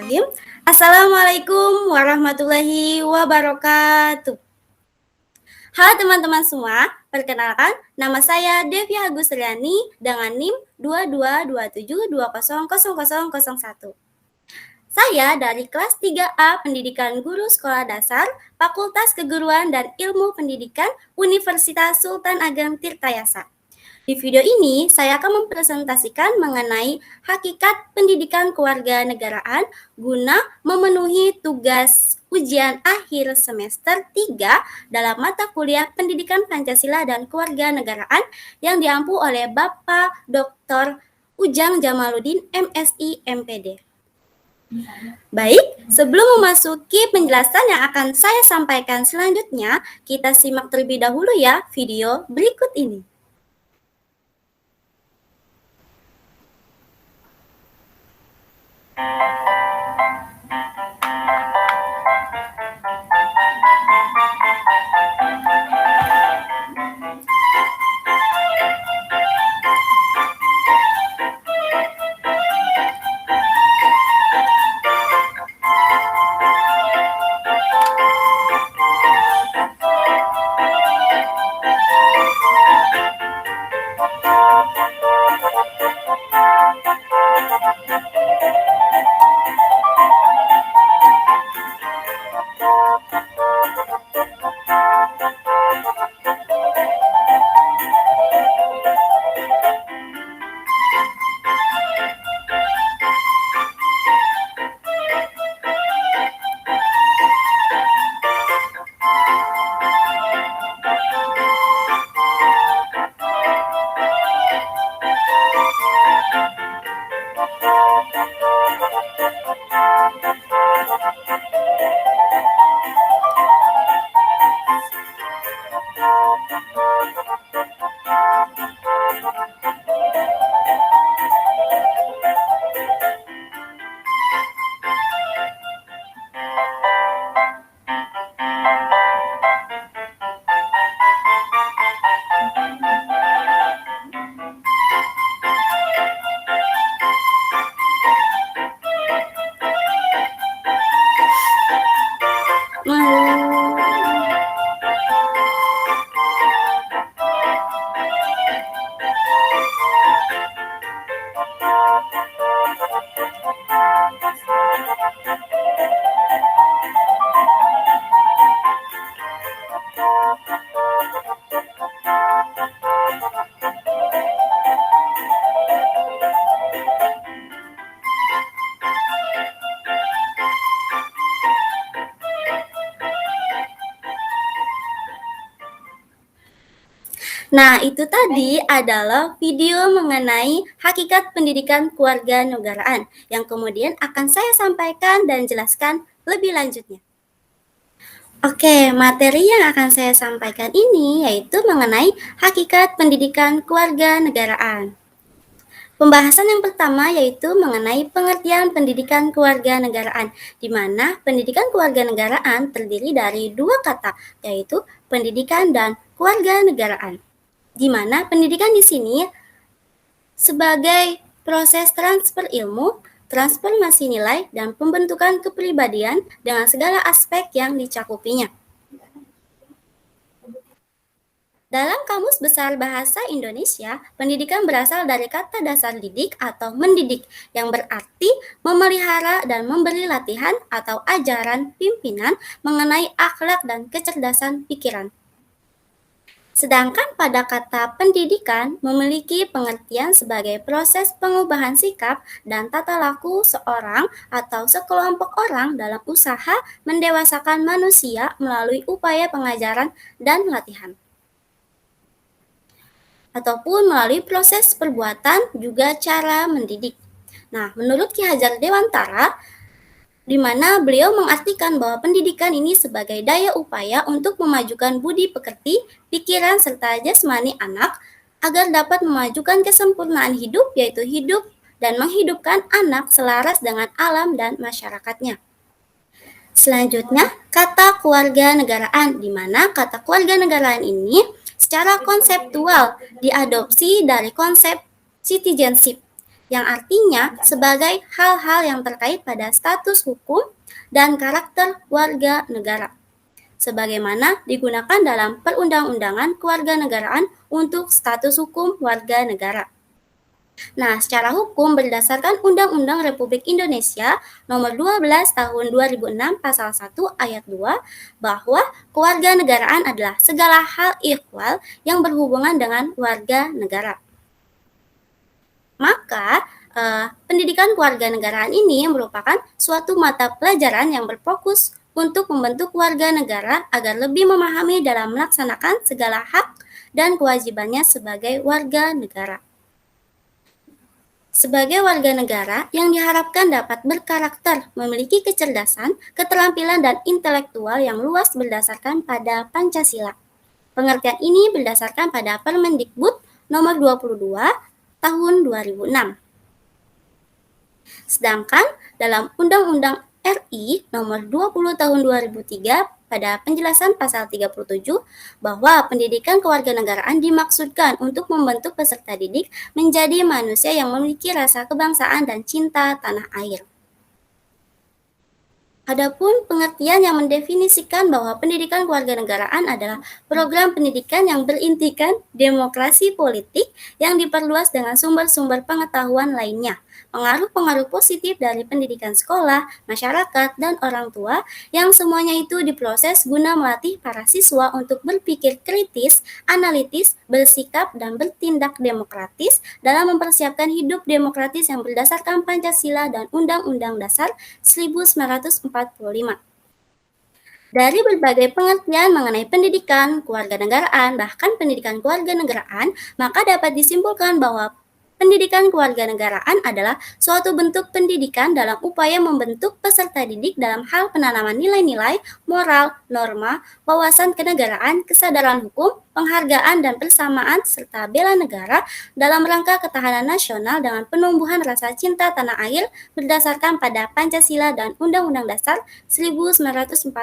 Bismillahirrahmanirrahim. Assalamualaikum warahmatullahi wabarakatuh. Halo teman-teman semua, perkenalkan nama saya Devi Agusriani dengan NIM 2227200001. Saya dari kelas 3A Pendidikan Guru Sekolah Dasar, Fakultas Keguruan dan Ilmu Pendidikan Universitas Sultan Ageng Tirtayasa. Di video ini, saya akan mempresentasikan mengenai hakikat pendidikan kewarganegaraan guna memenuhi tugas ujian akhir semester 3 dalam mata kuliah Pendidikan Pancasila dan Kewarganegaraan yang diampu oleh Bapak Dr. Ujang Jamaluddin, MSI, MPD. Baik, sebelum memasuki penjelasan yang akan saya sampaikan selanjutnya, kita simak terlebih dahulu ya video berikut ini. Nah, itu tadi adalah video mengenai hakikat pendidikan kewarganegaraan yang kemudian akan saya sampaikan dan jelaskan lebih lanjutnya. Oke, materi yang akan saya sampaikan ini yaitu mengenai hakikat pendidikan kewarganegaraan. Pembahasan yang pertama yaitu mengenai pengertian pendidikan kewarganegaraan, di mana pendidikan kewarganegaraan terdiri dari dua kata, yaitu pendidikan dan kewarganegaraan. Di mana pendidikan di sini sebagai proses transfer ilmu, transformasi nilai, dan pembentukan kepribadian dengan segala aspek yang dicakupinya. Dalam Kamus Besar Bahasa Indonesia, pendidikan berasal dari kata dasar didik atau mendidik, yang berarti memelihara dan memberi latihan atau ajaran pimpinan mengenai akhlak dan kecerdasan pikiran. Sedangkan pada kata pendidikan memiliki pengertian sebagai proses pengubahan sikap dan tata laku seorang atau sekelompok orang dalam usaha mendewasakan manusia melalui upaya pengajaran dan latihan. Ataupun melalui proses perbuatan juga cara mendidik. Nah, menurut Ki Hajar Dewantara, di mana beliau mengartikan bahwa pendidikan ini sebagai daya upaya untuk memajukan budi pekerti, pikiran, serta jasmani anak agar dapat memajukan kesempurnaan hidup, yaitu hidup dan menghidupkan anak selaras dengan alam dan masyarakatnya. Selanjutnya, kata kewarganegaraan, di mana kata kewarganegaraan ini secara konseptual diadopsi dari konsep citizenship, yang artinya sebagai hal-hal yang terkait pada status hukum dan karakter warga negara, sebagaimana digunakan dalam Perundang-undangan Kewarganegaraan untuk status hukum warga negara. Nah, secara hukum berdasarkan Undang-Undang Republik Indonesia Nomor 12 Tahun 2006 Pasal 1 Ayat 2 bahwa kewarganegaraan adalah segala hal ikhwal yang berhubungan dengan warga negara. Maka, pendidikan kewarganegaraan ini merupakan suatu mata pelajaran yang berfokus untuk membentuk warga negara agar lebih memahami dalam melaksanakan segala hak dan kewajibannya sebagai warga negara. Sebagai warga negara yang diharapkan dapat berkarakter, memiliki kecerdasan, keterampilan, dan intelektual yang luas berdasarkan pada Pancasila. Pengertian ini berdasarkan pada Permendikbud Nomor 22 Tahun 2006. Sedangkan dalam Undang-Undang RI Nomor 20 Tahun 2003 pada penjelasan pasal 37 bahwa pendidikan kewarganegaraan dimaksudkan untuk membentuk peserta didik menjadi manusia yang memiliki rasa kebangsaan dan cinta tanah air. Adapun pengertian yang mendefinisikan bahwa pendidikan kewarganegaraan adalah program pendidikan yang berintikan demokrasi politik yang diperluas dengan sumber-sumber pengetahuan lainnya, pengaruh-pengaruh positif dari pendidikan sekolah, masyarakat, dan orang tua yang semuanya itu diproses guna melatih para siswa untuk berpikir kritis, analitis, bersikap, dan bertindak demokratis dalam mempersiapkan hidup demokratis yang berdasarkan Pancasila dan Undang-Undang Dasar 1945. Dari berbagai pengertian mengenai pendidikan kewarganegaraan, bahkan pendidikan kewarganegaraan, maka dapat disimpulkan bahwa pendidikan kewarganegaraan adalah suatu bentuk pendidikan dalam upaya membentuk peserta didik dalam hal penanaman nilai-nilai, moral, norma, wawasan kenegaraan, kesadaran hukum, penghargaan dan persamaan, serta bela negara dalam rangka ketahanan nasional dengan penumbuhan rasa cinta tanah air berdasarkan pada Pancasila dan Undang-Undang Dasar 1945.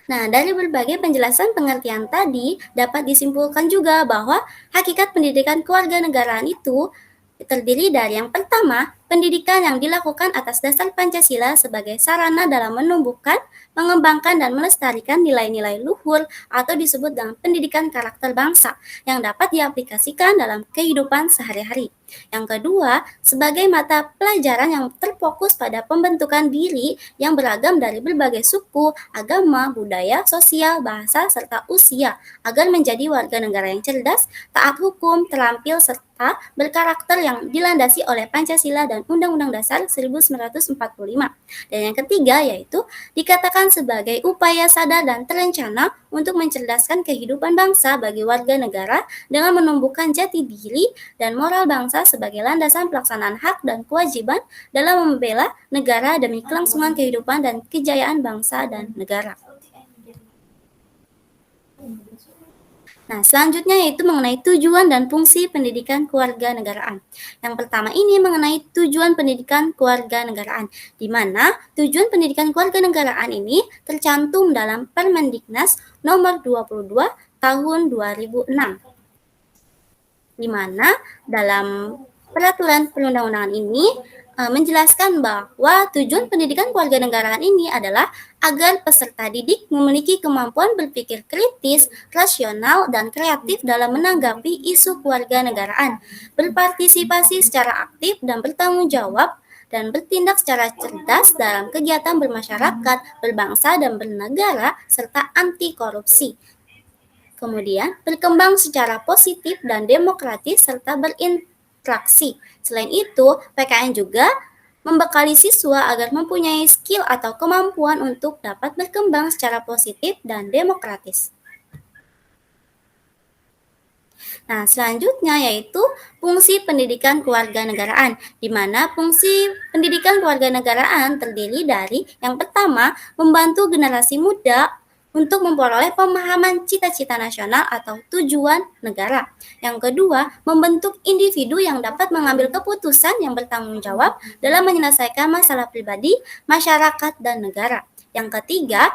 Nah, dari berbagai penjelasan pengertian tadi dapat disimpulkan juga bahwa hakikat pendidikan kewarganegaraan itu terdiri dari yang pertama, pendidikan yang dilakukan atas dasar Pancasila sebagai sarana dalam menumbuhkan, mengembangkan, dan melestarikan nilai-nilai luhur atau disebut dengan pendidikan karakter bangsa yang dapat diaplikasikan dalam kehidupan sehari-hari. Yang kedua, sebagai mata pelajaran yang terfokus pada pembentukan diri yang beragam dari berbagai suku, agama, budaya, sosial, bahasa, serta usia agar menjadi warga negara yang cerdas, taat hukum, terampil, serta berkarakter yang dilandasi oleh Pancasila dan Undang-Undang Dasar 1945. Dan yang ketiga yaitu dikatakan sebagai upaya sadar dan terencana untuk mencerdaskan kehidupan bangsa bagi warga negara dengan menumbuhkan jati diri dan moral bangsa sebagai landasan pelaksanaan hak dan kewajiban dalam membela negara demi kelangsungan kehidupan dan kejayaan bangsa dan negara. Nah, selanjutnya yaitu mengenai tujuan dan fungsi pendidikan kewarganegaraan. Yang pertama ini mengenai tujuan pendidikan kewarganegaraan, di mana tujuan pendidikan kewarganegaraan ini tercantum dalam Permendiknas Nomor 22 Tahun 2006. Di mana dalam peraturan perundang-undangan ini menjelaskan bahwa tujuan pendidikan kewarganegaraan ini adalah agar peserta didik memiliki kemampuan berpikir kritis, rasional, dan kreatif dalam menanggapi isu kewarganegaraan, berpartisipasi secara aktif dan bertanggung jawab, dan bertindak secara cerdas dalam kegiatan bermasyarakat, berbangsa, dan bernegara, serta anti korupsi. Kemudian, berkembang secara positif dan demokratis serta berinteraksi. Selain itu, PKN juga membekali siswa agar mempunyai skill atau kemampuan untuk dapat berkembang secara positif dan demokratis. Nah, selanjutnya yaitu fungsi pendidikan kewarganegaraan, di mana fungsi pendidikan kewarganegaraan terdiri dari yang pertama, membantu generasi muda untuk memperoleh pemahaman cita-cita nasional atau tujuan negara. Yang kedua, membentuk individu yang dapat mengambil keputusan yang bertanggung jawab dalam menyelesaikan masalah pribadi, masyarakat, dan negara. Yang ketiga,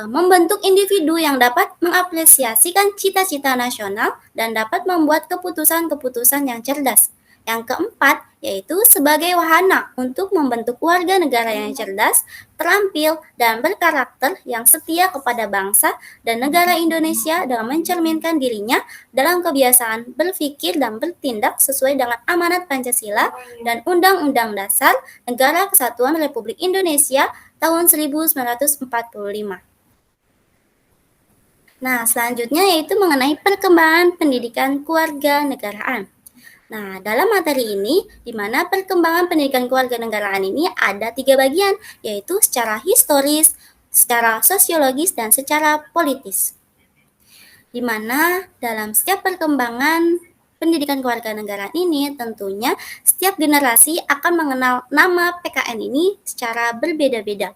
membentuk individu yang dapat mengapresiasikan cita-cita nasional dan dapat membuat keputusan-keputusan yang cerdas. Yang keempat, yaitu sebagai wahana untuk membentuk warga negara yang cerdas, terampil, dan berkarakter yang setia kepada bangsa dan negara Indonesia dalam mencerminkan dirinya dalam kebiasaan berpikir dan bertindak sesuai dengan amanat Pancasila dan Undang-Undang Dasar Negara Kesatuan Republik Indonesia tahun 1945. Nah, selanjutnya yaitu mengenai perkembangan pendidikan kewarganegaraan. Nah, dalam materi ini, di mana perkembangan pendidikan kewarganegaraan ini ada 3 bagian, yaitu secara historis, secara sosiologis, dan secara politis. Di mana dalam setiap perkembangan pendidikan kewarganegaraan ini, tentunya setiap generasi akan mengenal nama PKN ini secara berbeda-beda,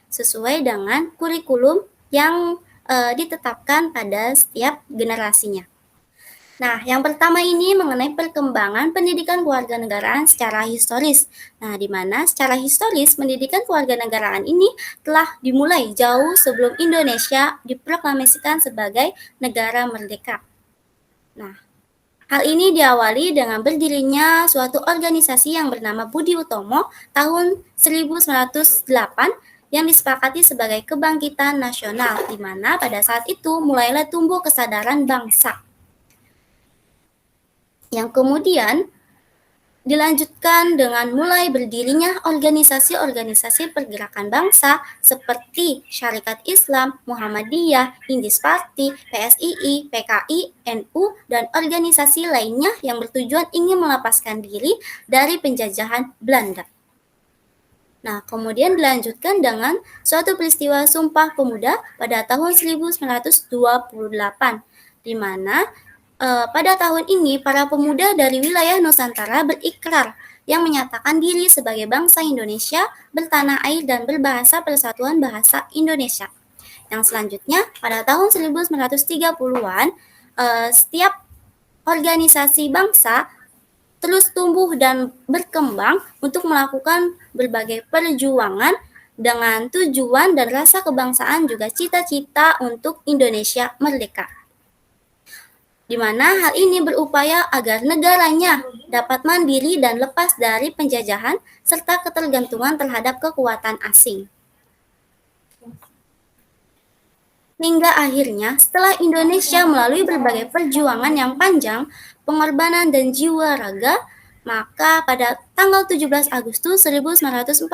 sesuai dengan kurikulum yang ditetapkan pada setiap generasinya. Nah, yang pertama ini mengenai perkembangan pendidikan kewarganegaraan secara historis. Nah, di mana secara historis pendidikan kewarganegaraan ini telah dimulai jauh sebelum Indonesia diproklamasikan sebagai negara merdeka. Nah, hal ini diawali dengan berdirinya suatu organisasi yang bernama Budi Utomo tahun 1908 yang disepakati sebagai kebangkitan nasional, di mana pada saat itu mulailah tumbuh kesadaran bangsa. Yang kemudian dilanjutkan dengan mulai berdirinya organisasi-organisasi pergerakan bangsa seperti Syarikat Islam, Muhammadiyah, Indis Party, PSII, PKI, NU, dan organisasi lainnya yang bertujuan ingin melepaskan diri dari penjajahan Belanda. Nah, kemudian dilanjutkan dengan suatu peristiwa Sumpah Pemuda pada tahun 1928, di mana pada tahun ini para pemuda dari wilayah Nusantara berikrar yang menyatakan diri sebagai bangsa Indonesia, bertanah air, dan berbahasa Persatuan Bahasa Indonesia. Yang selanjutnya, pada tahun 1930-an, setiap organisasi bangsa terus tumbuh dan berkembang untuk melakukan berbagai perjuangan dengan tujuan dan rasa kebangsaan juga cita-cita untuk Indonesia merdeka. Di mana hal ini berupaya agar negaranya dapat mandiri dan lepas dari penjajahan serta ketergantungan terhadap kekuatan asing. Hingga akhirnya setelah Indonesia melalui berbagai perjuangan yang panjang, pengorbanan dan jiwa raga, maka pada tanggal 17 Agustus 1945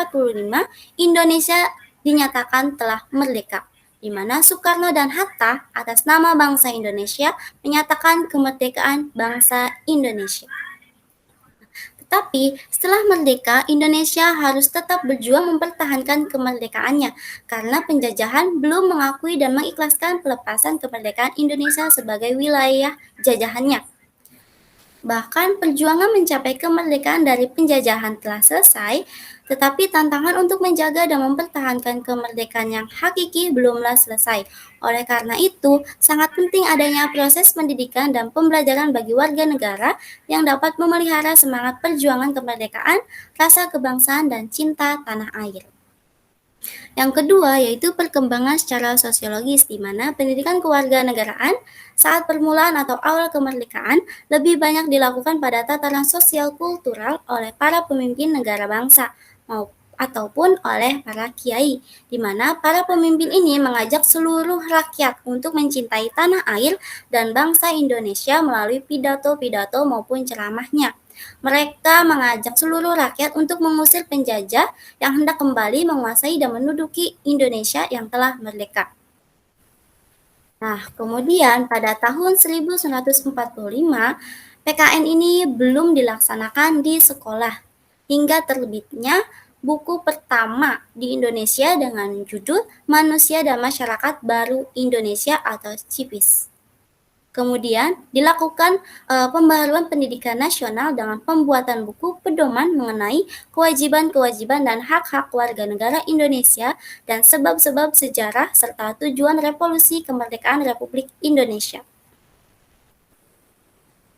Indonesia dinyatakan telah merdeka, di mana Soekarno dan Hatta atas nama bangsa Indonesia menyatakan kemerdekaan bangsa Indonesia. Tapi setelah merdeka, Indonesia harus tetap berjuang mempertahankan kemerdekaannya karena penjajahan belum mengakui dan mengikhlaskan pelepasan kemerdekaan Indonesia sebagai wilayah jajahannya. Bahkan perjuangan mencapai kemerdekaan dari penjajahan telah selesai, tetapi tantangan untuk menjaga dan mempertahankan kemerdekaan yang hakiki belumlah selesai. Oleh karena itu, sangat penting adanya proses pendidikan dan pembelajaran bagi warga negara yang dapat memelihara semangat perjuangan kemerdekaan, rasa kebangsaan, dan cinta tanah air. Yang kedua yaitu perkembangan secara sosiologis, di mana pendidikan kewarganegaraan saat permulaan atau awal kemerdekaan lebih banyak dilakukan pada tataran sosial kultural oleh para pemimpin negara bangsa ataupun oleh para kiai, di mana para pemimpin ini mengajak seluruh rakyat untuk mencintai tanah air dan bangsa Indonesia melalui pidato-pidato maupun ceramahnya. Mereka mengajak seluruh rakyat untuk mengusir penjajah yang hendak kembali menguasai dan menduduki Indonesia yang telah merdeka. Nah, kemudian pada tahun 1945, PKN ini belum dilaksanakan di sekolah, hingga terbitnya buku pertama di Indonesia dengan judul Manusia dan Masyarakat Baru Indonesia atau CIPIS. Kemudian dilakukan pembaharuan pendidikan nasional dengan pembuatan buku pedoman mengenai kewajiban-kewajiban dan hak-hak warga negara Indonesia dan sebab-sebab sejarah serta tujuan revolusi kemerdekaan Republik Indonesia.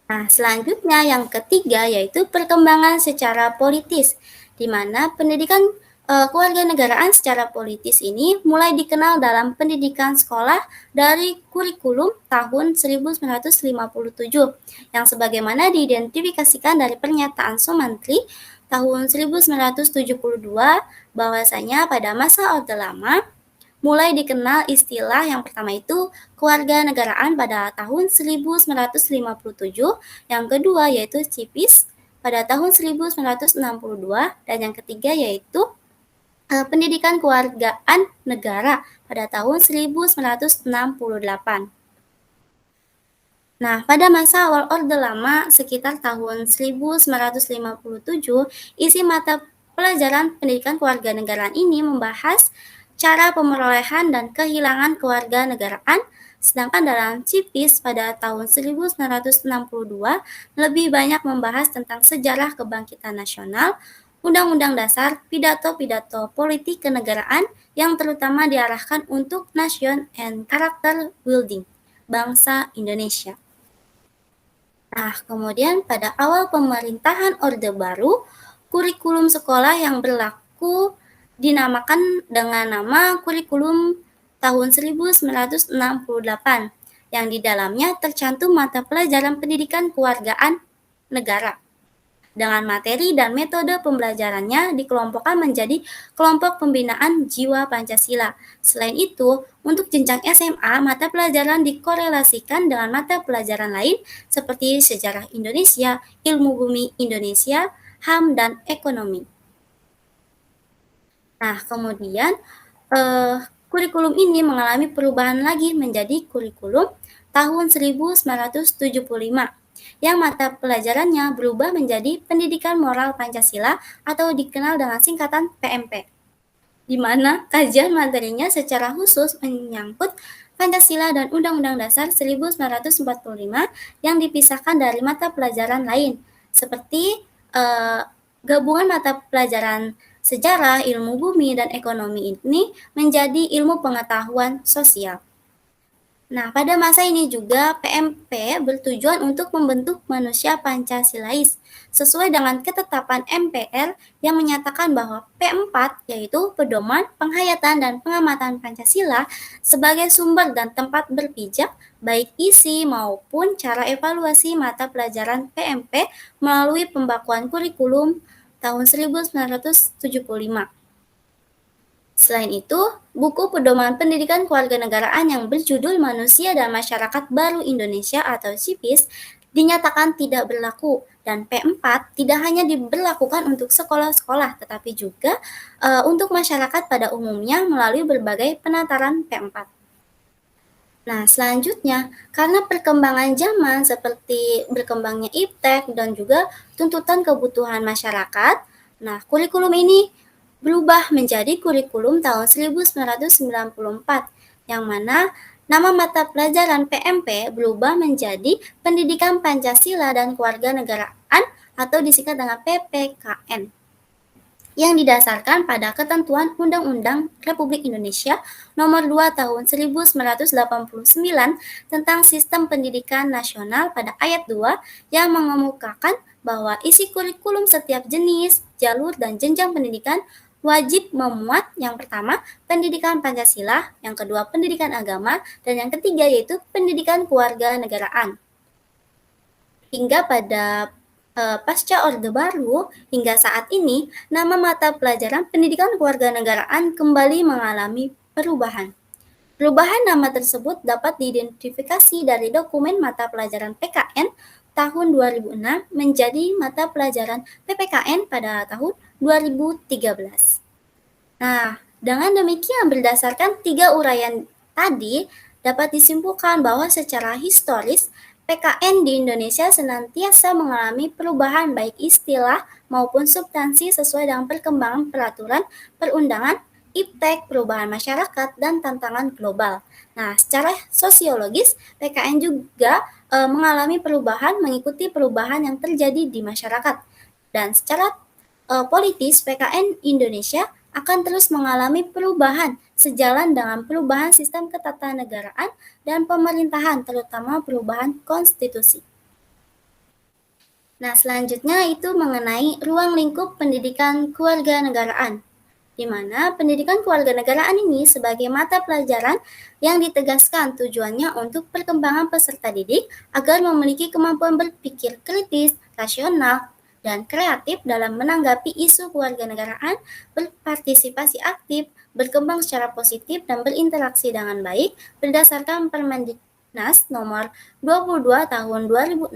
Nah, selanjutnya yang ketiga yaitu perkembangan secara politis, di mana pendidikan Kewarganegaraan secara politis ini mulai dikenal dalam pendidikan sekolah dari kurikulum tahun 1957 yang sebagaimana diidentifikasikan dari pernyataan Sumantri tahun 1972 bahwasanya pada masa Orde Lama mulai dikenal istilah yang pertama itu kewarganegaraan pada tahun 1957, yang kedua yaitu CIPIS pada tahun 1962, dan yang ketiga yaitu pendidikan kewargaan negara pada tahun 1968. Nah, pada masa awal Orde Lama sekitar tahun 1957, isi mata pelajaran pendidikan kewarganegaraan ini membahas cara pemerolehan dan kehilangan kewarganegaraan, sedangkan dalam CIPIS pada tahun 1962 lebih banyak membahas tentang sejarah kebangkitan nasional, Undang-Undang Dasar, pidato-pidato politik kenegaraan yang terutama diarahkan untuk nation and character building bangsa Indonesia. Nah, kemudian pada awal pemerintahan Orde Baru, kurikulum sekolah yang berlaku dinamakan dengan nama kurikulum tahun 1968, yang di dalamnya tercantum mata pelajaran pendidikan kewargaan negara. Dengan materi dan metode pembelajarannya dikelompokkan menjadi kelompok pembinaan jiwa Pancasila. Selain itu, untuk jenjang SMA, mata pelajaran dikorelasikan dengan mata pelajaran lain seperti sejarah Indonesia, ilmu bumi Indonesia, HAM, dan ekonomi. Nah, kemudian kurikulum ini mengalami perubahan lagi menjadi kurikulum tahun 1975 yang mata pelajarannya berubah menjadi Pendidikan Moral Pancasila atau dikenal dengan singkatan PMP, di mana kajian materinya secara khusus menyangkut Pancasila dan Undang-Undang Dasar 1945 yang dipisahkan dari mata pelajaran lain, seperti gabungan mata pelajaran sejarah, ilmu bumi, dan ekonomi ini menjadi ilmu pengetahuan sosial. Nah, pada masa ini juga PMP bertujuan untuk membentuk manusia Pancasilais sesuai dengan ketetapan MPR yang menyatakan bahwa P4 yaitu pedoman, penghayatan, dan pengamatan Pancasila sebagai sumber dan tempat berpijak baik isi maupun cara evaluasi mata pelajaran PMP melalui pembakuan kurikulum tahun 1975. Selain itu, buku pedoman pendidikan kewarganegaraan yang berjudul Manusia dan Masyarakat Baru Indonesia atau CIPIS dinyatakan tidak berlaku, dan P4 tidak hanya diberlakukan untuk sekolah-sekolah tetapi juga untuk masyarakat pada umumnya melalui berbagai penataran P4. Nah, selanjutnya, karena perkembangan zaman seperti berkembangnya iptek dan juga tuntutan kebutuhan masyarakat, nah kurikulum ini berubah menjadi kurikulum tahun 1994, yang mana nama mata pelajaran PMP berubah menjadi Pendidikan Pancasila dan Kewarganegaraan atau disingkat dengan PPKN, yang didasarkan pada ketentuan Undang-Undang Republik Indonesia Nomor 2 Tahun 1989 tentang Sistem Pendidikan Nasional pada ayat 2 yang mengemukakan bahwa isi kurikulum setiap jenis, jalur, dan jenjang pendidikan wajib memuat yang pertama pendidikan Pancasila, yang kedua pendidikan agama, dan yang ketiga yaitu pendidikan kewarganegaraan. Hingga pada pasca Orde Baru hingga saat ini, nama mata pelajaran pendidikan kewarganegaraan kembali mengalami perubahan. Perubahan nama tersebut dapat diidentifikasi dari dokumen mata pelajaran PKN tahun 2006 menjadi mata pelajaran PPKN pada tahun 2013. Nah, dengan demikian berdasarkan 3 uraian tadi, dapat disimpulkan bahwa secara historis PKN di Indonesia senantiasa mengalami perubahan baik istilah maupun substansi sesuai dengan perkembangan peraturan perundangan, iptek, perubahan masyarakat, dan tantangan global. Nah, secara sosiologis, PKN juga mengalami perubahan mengikuti perubahan yang terjadi di masyarakat. Dan secara politis, PKN Indonesia akan terus mengalami perubahan sejalan dengan perubahan sistem ketatanegaraan dan pemerintahan, terutama perubahan konstitusi. Nah, selanjutnya itu mengenai ruang lingkup pendidikan kewarganegaraan. di mana pendidikan kewarganegaraan ini sebagai mata pelajaran yang ditegaskan tujuannya untuk perkembangan peserta didik agar memiliki kemampuan berpikir kritis, rasional, dan kreatif dalam menanggapi isu kewarganegaraan, berpartisipasi aktif, berkembang secara positif, dan berinteraksi dengan baik berdasarkan Permendiknas nomor 22 tahun 2006,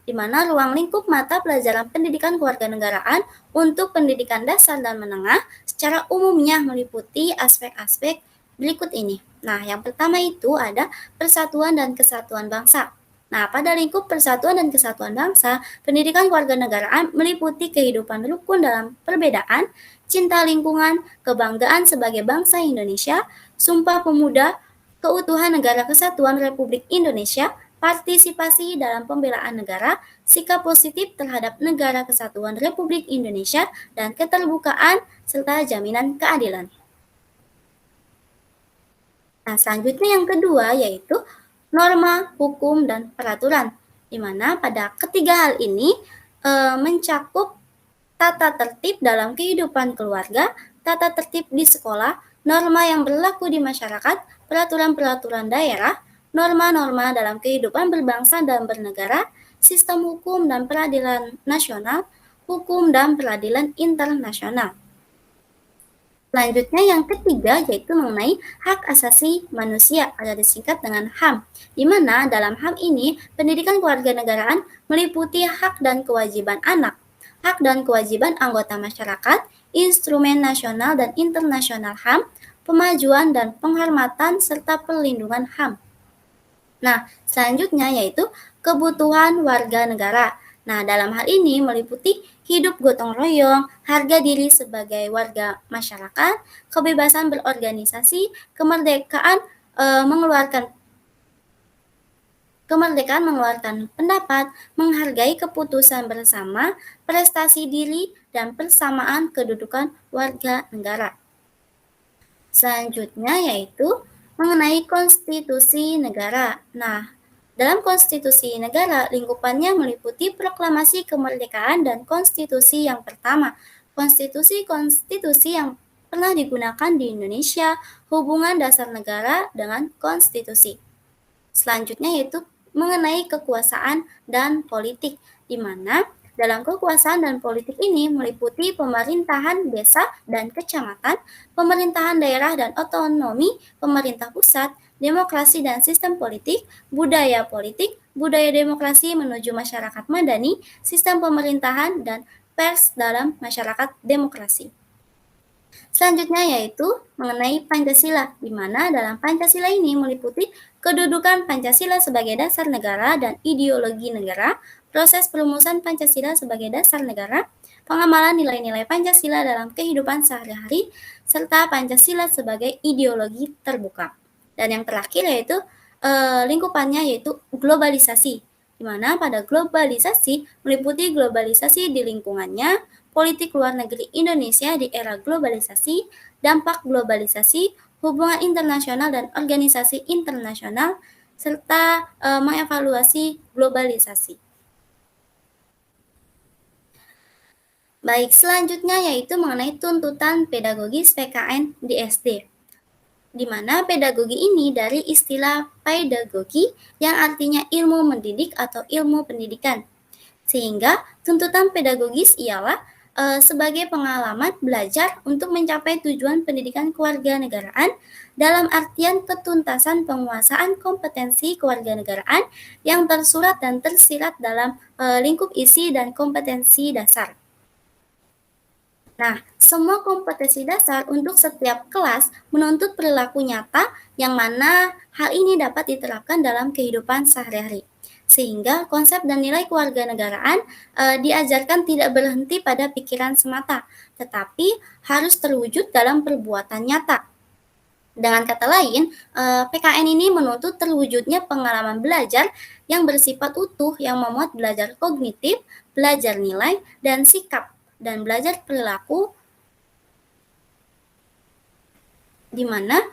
di mana ruang lingkup mata pelajaran pendidikan kewarganegaraan untuk pendidikan dasar dan menengah secara umumnya meliputi aspek-aspek berikut ini. Nah, yang pertama itu ada persatuan dan kesatuan bangsa. Nah, pada lingkup persatuan dan kesatuan bangsa, pendidikan kewarganegaraan meliputi kehidupan rukun dalam perbedaan, cinta lingkungan, kebanggaan sebagai bangsa Indonesia, Sumpah Pemuda, keutuhan Negara Kesatuan Republik Indonesia, partisipasi dalam pembelaan negara, sikap positif terhadap Negara Kesatuan Republik Indonesia, dan keterbukaan serta jaminan keadilan. Nah, selanjutnya yang kedua yaitu norma, hukum, dan peraturan, di mana pada ketiga hal ini mencakup tata tertib dalam kehidupan keluarga, tata tertib di sekolah, norma yang berlaku di masyarakat, peraturan-peraturan daerah, norma-norma dalam kehidupan berbangsa dan bernegara, sistem hukum dan peradilan nasional, hukum dan peradilan internasional. Selanjutnya yang ketiga yaitu mengenai hak asasi manusia atau disingkat dengan HAM, di mana dalam HAM ini pendidikan kewarganegaraan meliputi hak dan kewajiban anak, hak dan kewajiban anggota masyarakat, instrumen nasional dan internasional HAM, pemajuan dan penghormatan serta perlindungan HAM. Nah, selanjutnya yaitu kebutuhan warga negara. Nah, dalam hal ini meliputi hidup gotong royong, harga diri sebagai warga masyarakat, kebebasan berorganisasi, kemerdekaan mengeluarkan pendapat, menghargai keputusan bersama, prestasi diri, dan persamaan kedudukan warga negara. Selanjutnya yaitu mengenai konstitusi negara. Nah, dalam konstitusi negara, lingkupannya meliputi proklamasi kemerdekaan dan konstitusi yang pertama. Konstitusi-konstitusi yang pernah digunakan di Indonesia, hubungan dasar negara dengan konstitusi. Selanjutnya yaitu mengenai kekuasaan dan politik, di mana dalam kekuasaan dan politik ini meliputi pemerintahan desa dan kecamatan, pemerintahan daerah dan otonomi pemerintah pusat, demokrasi dan sistem politik, budaya demokrasi menuju masyarakat madani, sistem pemerintahan, dan pers dalam masyarakat demokrasi. Selanjutnya yaitu mengenai Pancasila, di mana dalam Pancasila ini meliputi kedudukan Pancasila sebagai dasar negara dan ideologi negara, proses perumusan Pancasila sebagai dasar negara, pengamalan nilai-nilai Pancasila dalam kehidupan sehari-hari, serta Pancasila sebagai ideologi terbuka. Dan yang terakhir yaitu lingkupannya yaitu globalisasi, di mana pada globalisasi meliputi globalisasi di lingkungannya, politik luar negeri Indonesia di era globalisasi, dampak globalisasi, hubungan internasional dan organisasi internasional, serta mengevaluasi globalisasi. Baik, selanjutnya yaitu mengenai tuntutan pedagogis PKN di SD, di mana pedagogi ini dari istilah pedagogi yang artinya ilmu mendidik atau ilmu pendidikan. Sehingga tuntutan pedagogis ialah sebagai pengalaman belajar untuk mencapai tujuan pendidikan kewarganegaraan dalam artian ketuntasan penguasaan kompetensi kewarganegaraan yang tersurat dan tersirat dalam lingkup isi dan kompetensi dasar. Nah, semua kompetensi dasar untuk setiap kelas menuntut perilaku nyata yang mana hal ini dapat diterapkan dalam kehidupan sehari-hari. Sehingga konsep dan nilai kewarganegaraan diajarkan tidak berhenti pada pikiran semata, tetapi harus terwujud dalam perbuatan nyata. Dengan kata lain, PKN ini menuntut terwujudnya pengalaman belajar yang bersifat utuh yang memuat belajar kognitif, belajar nilai, dan sikap, dan belajar perilaku, di mana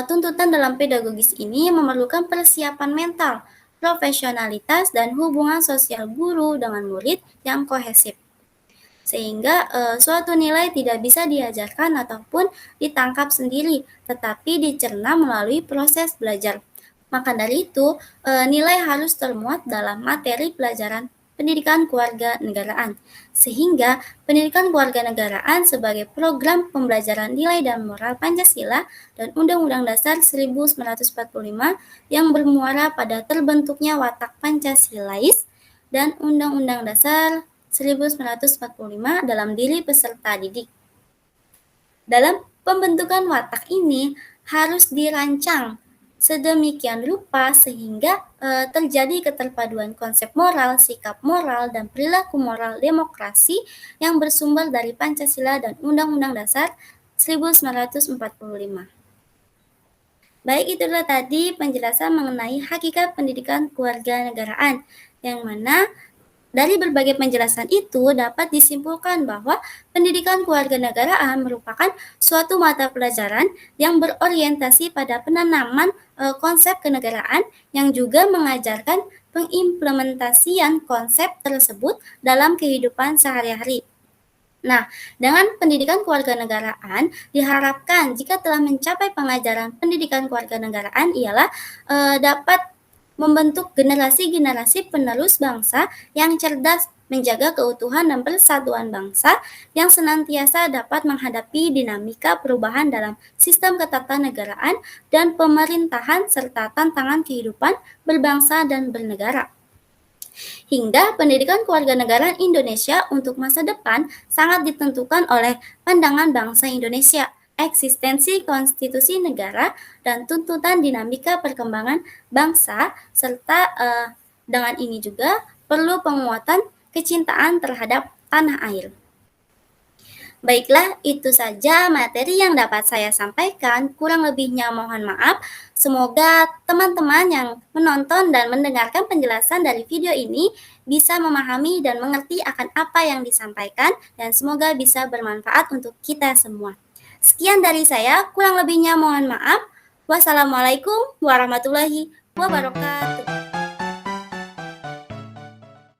tuntutan dalam pedagogis ini memerlukan persiapan mental, profesionalitas, dan hubungan sosial guru dengan murid yang kohesif. sehingga suatu nilai tidak bisa diajarkan ataupun ditangkap sendiri, tetapi dicerna melalui proses belajar. Maka dari itu, nilai harus termuat dalam materi pelajaran pendidikan kewarganegaraan, sehingga pendidikan kewarganegaraan sebagai program pembelajaran nilai dan moral Pancasila dan Undang-Undang Dasar 1945 yang bermuara pada terbentuknya watak Pancasilais dan Undang-Undang Dasar 1945 dalam diri peserta didik. Dalam pembentukan watak ini harus dirancang sedemikian rupa sehingga terjadi keterpaduan konsep moral, sikap moral, dan perilaku moral demokrasi yang bersumber dari Pancasila dan Undang-Undang Dasar 1945. Baik, itulah tadi penjelasan mengenai hakikat pendidikan kewarganegaraan, yang mana dari berbagai penjelasan itu dapat disimpulkan bahwa pendidikan kewarganegaraan merupakan suatu mata pelajaran yang berorientasi pada penanaman konsep kenegaraan yang juga mengajarkan pengimplementasian konsep tersebut dalam kehidupan sehari-hari. Nah, dengan pendidikan kewarganegaraan diharapkan jika telah mencapai pengajaran pendidikan kewarganegaraan ialah dapat membentuk generasi-generasi penerus bangsa yang cerdas, menjaga keutuhan dan persatuan bangsa, yang senantiasa dapat menghadapi dinamika perubahan dalam sistem ketatanegaraan dan pemerintahan serta tantangan kehidupan berbangsa dan bernegara. Hingga pendidikan kewarganegaraan Indonesia untuk masa depan sangat ditentukan oleh pandangan bangsa Indonesia, eksistensi konstitusi negara, dan tuntutan dinamika perkembangan bangsa, serta dengan ini juga perlu penguatan kecintaan terhadap tanah air. Baiklah, itu saja materi yang dapat saya sampaikan. Kurang lebihnya mohon maaf. Semoga teman-teman yang menonton dan mendengarkan penjelasan dari video ini bisa memahami dan mengerti akan apa yang disampaikan, dan semoga bisa bermanfaat untuk kita semua. Sekian dari saya, kurang lebihnya mohon maaf. Wassalamualaikum warahmatullahi wabarakatuh.